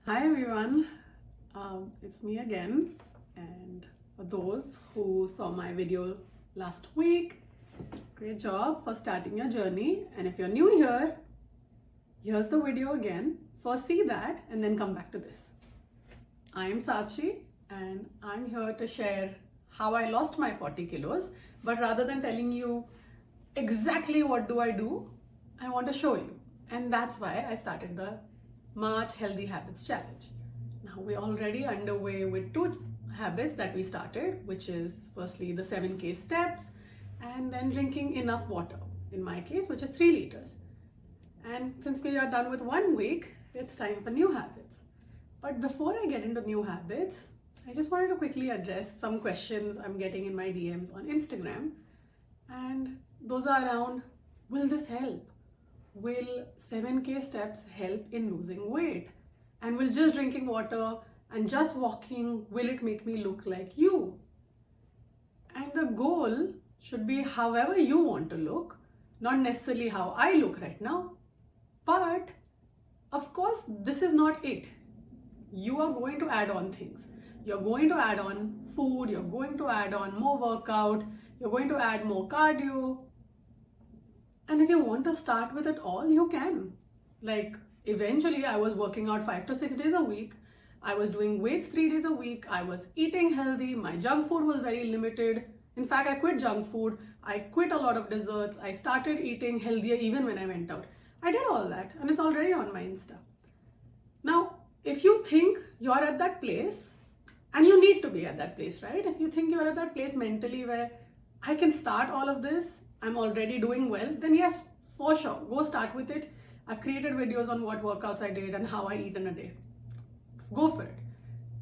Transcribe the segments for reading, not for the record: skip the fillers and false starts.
Hi everyone, it's me again, and for those who saw my video last week, great job for starting your journey. And if you're new here, here's the video again. First see that and then come back to this. I am Sachi and I'm here to share how I lost my 40 kilos, but rather than telling you exactly what do, I want to show you. And that's why I started the March Healthy Habits Challenge. Now we're already underway with 2 habits that we started, which is firstly the 7K steps and then drinking enough water, in my case, which is 3 liters. And since we are done with 1 week, it's time for new habits. But before I get into new habits, I just wanted to quickly address some questions I'm getting in my DMs on Instagram. And those are around, will this help? Will 7K steps help in losing weight? And will just drinking water and just walking, will it make me look like you? And the goal should be however you want to look, not necessarily how I look right now. But of course, this is not it. You are going to add on things. You're going to add on food, you're going to add on more workout, you're going to add more cardio. And if you want to start with it all, you can. Like eventually I was working out 5 to 6 days a week. I was doing weights 3 days a week. I was eating healthy. My junk food was very limited. In fact, I quit junk food. I quit a lot of desserts. I started eating healthier even when I went out. I did all that and it's already on my Insta. Now, if you think you're at that place, and you need to be at that place, right? If you think you're at that place mentally where I can start all of this, I'm already doing well, then yes, for sure, go start with it. I've created videos on what workouts I did and how I eat in a day. Go for it.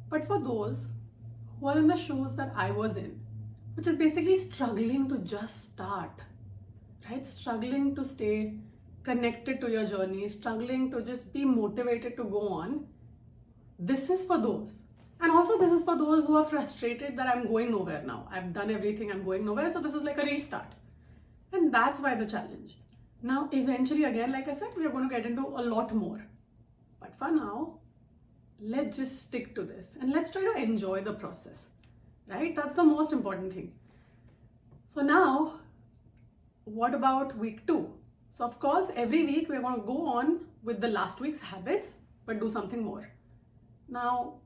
But for those who are in the shoes that I was in, which is basically struggling to just start, right? Struggling to stay connected to your journey, struggling to just be motivated to go on. This is for those. And also this is for those who are frustrated that I'm going nowhere now. I've done everything, I'm going nowhere. So this is like a restart. And that's why the challenge. Now, eventually, again, like I said, we are going to get into a lot more. But for now, let's just stick to this and let's try to enjoy the process, right? That's the most important thing. So now, what about week 2? So of course, every week we're going to go on with the last week's habits, but do something more. Now,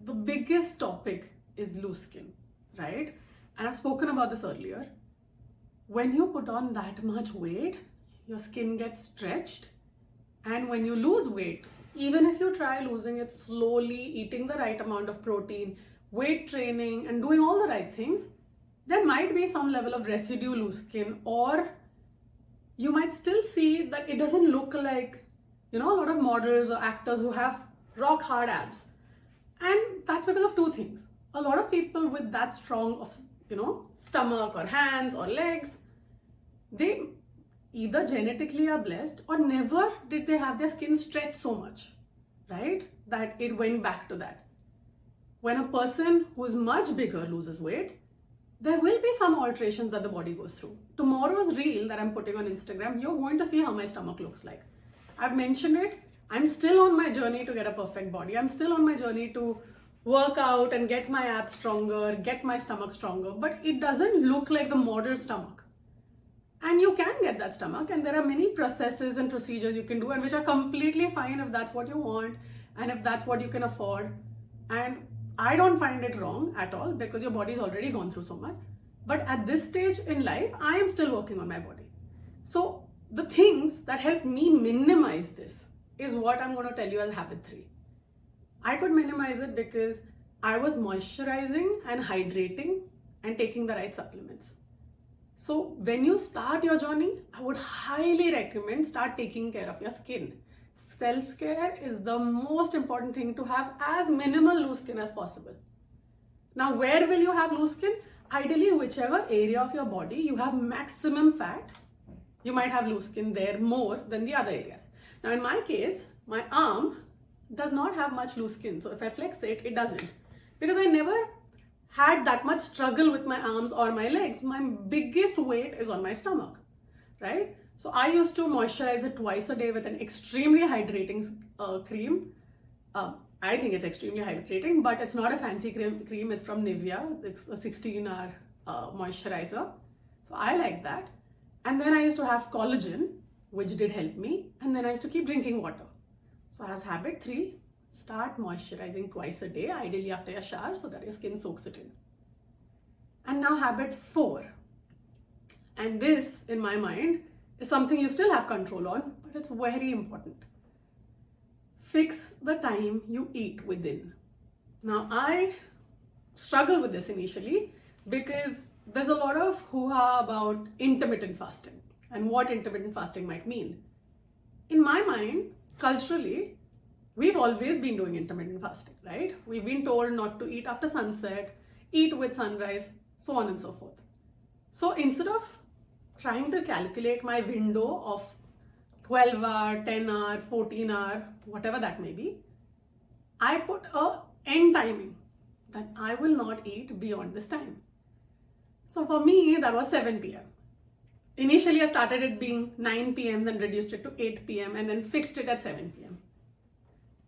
the biggest topic is loose skin, right? And I've spoken about this earlier. When you put on that much weight, your skin gets stretched. And when you lose weight, even if you try losing it slowly, eating the right amount of protein, weight training, and doing all the right things, there might be some level of residue loose skin, or you might still see that it doesn't look like, a lot of models or actors who have rock hard abs. And that's because of 2 things. A lot of people with that strong of stomach or hands or legs, they either genetically are blessed or never did they have their skin stretch so much, right? That it went back to that. When a person who's much bigger loses weight, there will be some alterations that the body goes through. Tomorrow's reel that I'm putting on Instagram, you're going to see how my stomach looks like. I've mentioned it. I'm still on my journey to get a perfect body. I'm still on my journey to work out and get my abs stronger, get my stomach stronger, but it doesn't look like the model stomach. And you can get that stomach, and there are many processes and procedures you can do, and which are completely fine if that's what you want and if that's what you can afford. And I don't find it wrong at all because your body's already gone through so much. But at this stage in life, I am still working on my body. So the things that help me minimize this is what I'm going to tell you as habit 3. I could minimize it because I was moisturizing and hydrating and taking the right supplements. So when you start your journey, I would highly recommend start taking care of your skin. Self-care is the most important thing, to have as minimal loose skin as possible. Now, where will you have loose skin? Ideally, whichever area of your body you have maximum fat, you might have loose skin there more than the other areas. Now, in my case, my arm does not have much loose skin. So if I flex it, it doesn't. Because I never had that much struggle with my arms or my legs. My biggest weight is on my stomach, right? So I used to moisturize it twice a day with an extremely hydrating cream. I think it's extremely hydrating, but it's not a fancy cream. It's from Nivea. It's a 16-hour moisturizer. So I like that. And then I used to have collagen, which did help me. And then I used to keep drinking water. So as habit 3, start moisturizing twice a day, ideally after your shower, so that your skin soaks it in. And now habit 4. And this, in my mind, is something you still have control on, but it's very important. Fix the time you eat within. Now, I struggle with this initially because there's a lot of hoo-ha about intermittent fasting and what intermittent fasting might mean. In my mind, culturally, we've always been doing intermittent fasting, right? We've been told not to eat after sunset, eat with sunrise, so on and so forth. So instead of trying to calculate my window of 12 hour, 10 hour, 14 hour, whatever that may be, I put a end timing that I will not eat beyond this time. So for me, that was 7 p.m. Initially, I started it being 9 p.m., then reduced it to 8 p.m. and then fixed it at 7 p.m.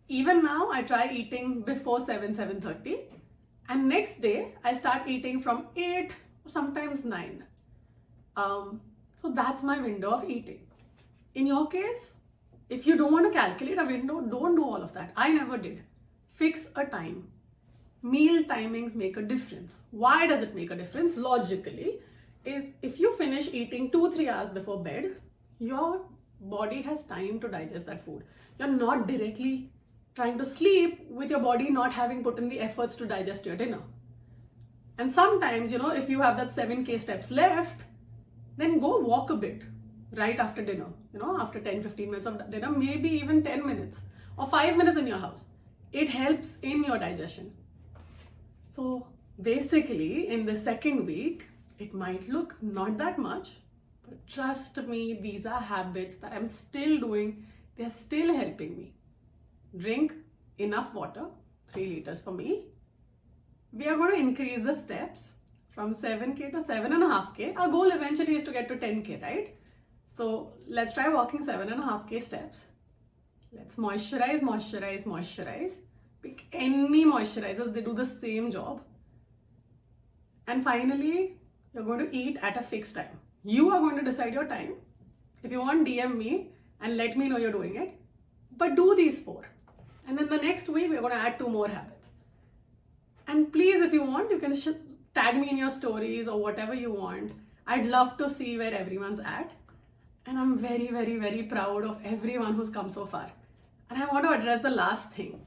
Even now, I try eating before 7:30. And next day, I start eating from 8 or sometimes 9. So that's my window of eating. In your case, if you don't want to calculate a window, don't do all of that. I never did. Fix a time. Meal timings make a difference. Why does it make a difference? Logically, is if you finish eating 2-3 hours before bed, your body has time to digest that food. You're not directly trying to sleep with your body not having put in the efforts to digest your dinner. And sometimes, if you have that 7K steps left, then go walk a bit right after dinner, after 10-15 minutes of dinner, maybe even 10 minutes or 5 minutes in your house. It helps in your digestion. So basically, in the second week, it might look not that much, but trust me, these are habits that I'm still doing. They're still helping me. Drink enough water, 3 liters for me. We are going to increase the steps from 7K to 7.5K. Our goal eventually is to get to 10K, right? So let's try walking 7.5K steps. Let's moisturize. Pick any moisturizers, they do the same job. And finally, you're going to eat at a fixed time. You are going to decide your time. If you want, DM me and let me know you're doing it. But do these 4. And then the next week, we're going to add 2 more habits. And please, if you want, you can tag me in your stories or whatever you want. I'd love to see where everyone's at. And I'm very, very, very proud of everyone who's come so far. And I want to address the last thing.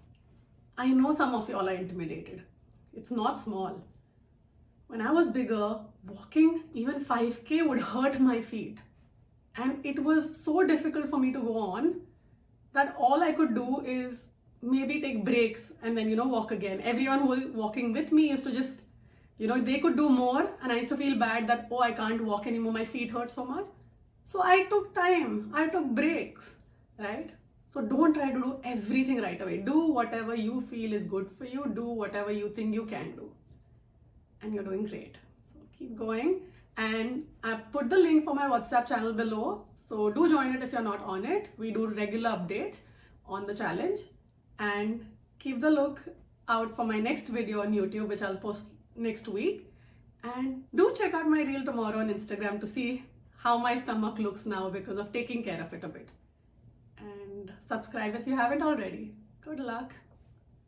I know some of you all are intimidated. It's not small. When I was bigger, walking even 5K would hurt my feet. And it was so difficult for me to go on that all I could do is maybe take breaks and then, walk again. Everyone who was walking with me used to just, they could do more. And I used to feel bad that, I can't walk anymore. My feet hurt so much. So I took time. I took breaks, right? So don't try to do everything right away. Do whatever you feel is good for you. Do whatever you think you can do. And you're doing great. So keep going. And I've put the link for my WhatsApp channel below. So do join it if you're not on it. We do regular updates on the challenge. And keep the look out for my next video on YouTube, which I'll post next week. And do check out my reel tomorrow on Instagram to see how my stomach looks now because of taking care of it a bit. And subscribe if you haven't already. Good luck.